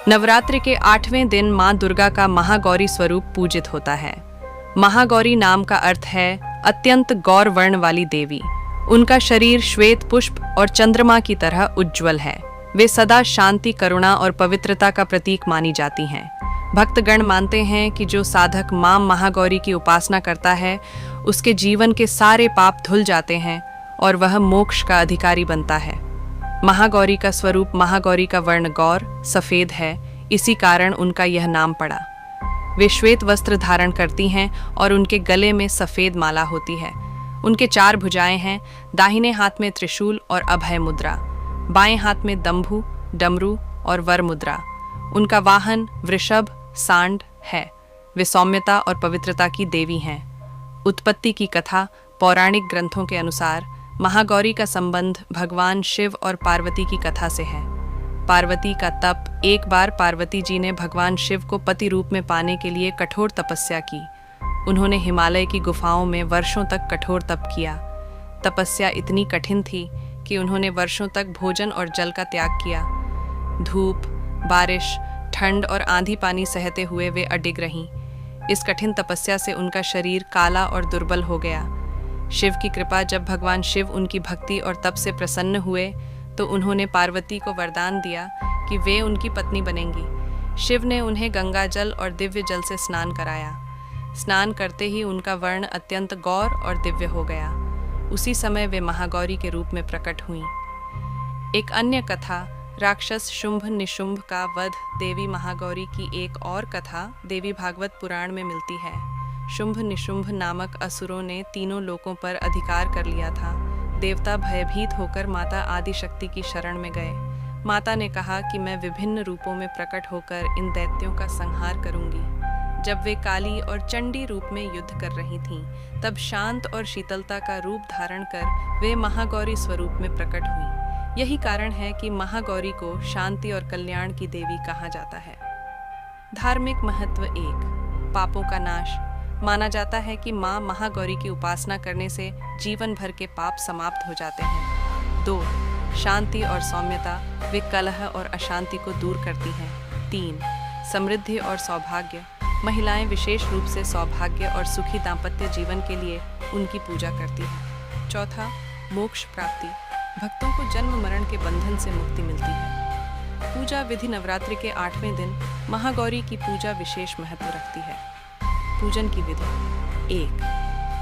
नवरात्रि के 8वें दिन मां दुर्गा का महागौरी स्वरूप पूजित होता है। महागौरी नाम का अर्थ है अत्यंत गौर वर्ण वाली देवी। उनका शरीर श्वेत पुष्प और चंद्रमा की तरह उज्ज्वल है। वे सदा शांति, करुणा और पवित्रता का प्रतीक मानी जाती हैं। भक्तगण मानते हैं कि जो साधक मां महागौरी की उपासना करता है, उसके जीवन के सारे पाप धुल जाते हैं और वह मोक्ष का अधिकारी बनता है। महागौरी का स्वरूप, महागौरी का वर्ण गौर सफेद है, इसी कारण उनका यह नाम पड़ा। वे श्वेत वस्त्र धारण करती हैं और उनके गले में सफेद माला होती है। उनके 4 भुजाएं हैं, दाहिने हाथ में त्रिशूल और अभय मुद्रा, बाएं हाथ में दंभु, डमरू और वर मुद्रा। उनका वाहन वृषभ सांड है। वे सौम्यता और पवित्रता की देवी हैं। उत्पत्ति की कथा, पौराणिक ग्रंथों के अनुसार महागौरी का संबंध भगवान शिव और पार्वती की कथा से है। पार्वती का तप। एक बार पार्वती जी ने भगवान शिव को पति रूप में पाने के लिए कठोर तपस्या की। उन्होंने हिमालय की गुफाओं में वर्षों तक कठोर तप किया। तपस्या इतनी कठिन थी कि उन्होंने वर्षों तक भोजन और जल का त्याग किया। धूप, बारिश, ठंड और आंधी पानी सहते हुए वे अडिग रहीं। इस कठिन तपस्या से उनका शरीर काला और दुर्बल हो गया। शिव की कृपा, जब भगवान शिव उनकी भक्ति और तप से प्रसन्न हुए तो उन्होंने पार्वती को वरदान दिया कि वे उनकी पत्नी बनेंगी। शिव ने उन्हें गंगा जल और दिव्य जल से स्नान कराया। स्नान करते ही उनका वर्ण अत्यंत गौर और दिव्य हो गया। उसी समय वे महागौरी के रूप में प्रकट हुईं। एक अन्य कथा, राक्षस शुंभ निशुंभ का वध, देवी महागौरी की एक और कथा देवी भागवत पुराण में मिलती है। शुंभ निशुंभ नामक असुरों ने तीनों लोकों पर अधिकार कर लिया था। देवता भयभीत होकर माता आदिशक्ति की शरण में गए। माता ने कहा कि मैं विभिन्न रूपों में प्रकट होकर इन दैत्यों का संहार करूंगी। जब वे काली और चंडी रूप में युद्ध कर रही थीं, तब शांत और शीतलता का रूप धारण कर वे महागौरी स्वरूप में प्रकट हुईं। यही कारण है कि महागौरी को शांति और कल्याण की देवी कहा जाता है। धार्मिक महत्व। 1, पापों का नाश। माना जाता है कि मां महागौरी की उपासना करने से जीवन भर के पाप समाप्त हो जाते हैं। 2, शांति और सौम्यता। वे कलह और अशांति को दूर करती हैं। 3, समृद्धि और सौभाग्य। महिलाएं विशेष रूप से सौभाग्य और सुखी दाम्पत्य जीवन के लिए उनकी पूजा करती हैं। 4, मोक्ष प्राप्ति। भक्तों को जन्म मरण के बंधन से मुक्ति मिलती है। पूजा विधि। नवरात्रि के 8वें दिन महागौरी की पूजा विशेष महत्व रखती है। पूजन की विधि। 1,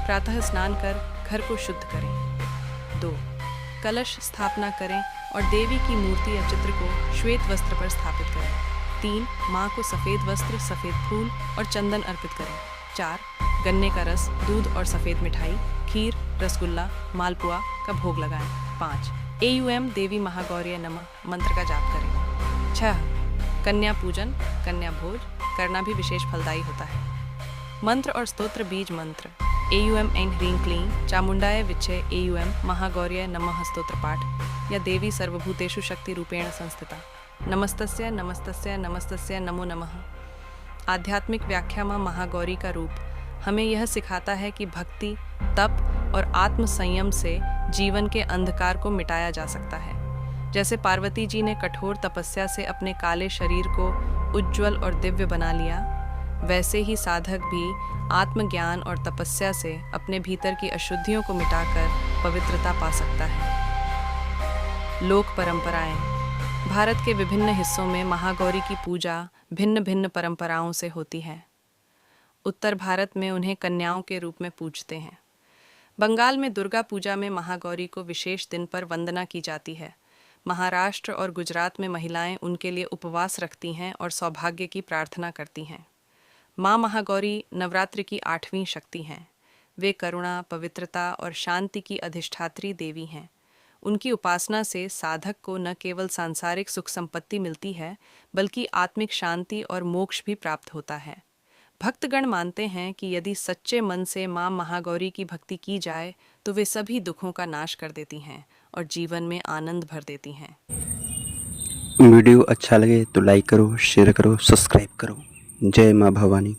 प्रातः स्नान कर घर को शुद्ध करें। 2, कलश स्थापना करें और देवी की मूर्ति या चित्र को श्वेत वस्त्र पर स्थापित करें। 3, मां को सफ़ेद वस्त्र, सफ़ेद फूल और चंदन अर्पित करें। 4, गन्ने का रस, दूध और सफ़ेद मिठाई, खीर, रसगुल्ला, मालपुआ का भोग लगाएं। 5, AUM देवी महागौरी नमः मंत्र का जाप करें। 6, कन्या पूजन, कन्या भोज करना भी विशेष फलदायी होता है। मंत्र और स्तोत्र। बीज मंत्र। AUM ऐं ह्रीं क्लीं चामुंडाय विच्चे AUM महागौर्यै नमः स्तोत्र पाठ या देवी सर्वभूतेषु शक्ति रूपेण संस्थिता। नमस्तस्य नमस्तस्य नमस्तस्य नमो नमः। आध्यात्मिक व्याख्या में महागौरी का रूप हमें यह सिखाता है कि भक्ति, तप और आत्म संयम से जीवन के अंधकार को मिटाया जा सकता है। जैसे पार्वती जी ने कठोर तपस्या से अपने काले शरीर को उज्ज्वल और दिव्य बना लिया, वैसे ही साधक भी आत्मज्ञान और तपस्या से अपने भीतर की अशुद्धियों को मिटाकर पवित्रता पा सकता है। लोक परंपराएं। भारत के विभिन्न हिस्सों में महागौरी की पूजा भिन्न भिन्न परंपराओं से होती है। उत्तर भारत में उन्हें कन्याओं के रूप में पूजते हैं। बंगाल में दुर्गा पूजा में महागौरी को विशेष दिन पर वंदना की जाती है। महाराष्ट्र और गुजरात में महिलाएं उनके लिए उपवास रखती हैं और सौभाग्य की प्रार्थना करती हैं। मां महागौरी नवरात्रि की 8वीं शक्ति हैं। वे करुणा, पवित्रता और शांति की अधिष्ठात्री देवी हैं। उनकी उपासना से साधक को न केवल सांसारिक सुख संपत्ति मिलती है, बल्कि आत्मिक शांति और मोक्ष भी प्राप्त होता है। भक्तगण मानते हैं कि यदि सच्चे मन से मां महागौरी की भक्ति की जाए तो वे सभी दुखों का नाश कर देती हैं और जीवन में आनंद भर देती हैं। वीडियो अच्छा लगे तो लाइक करो, शेयर करो, सब्सक्राइब करो। जय मां भवानी।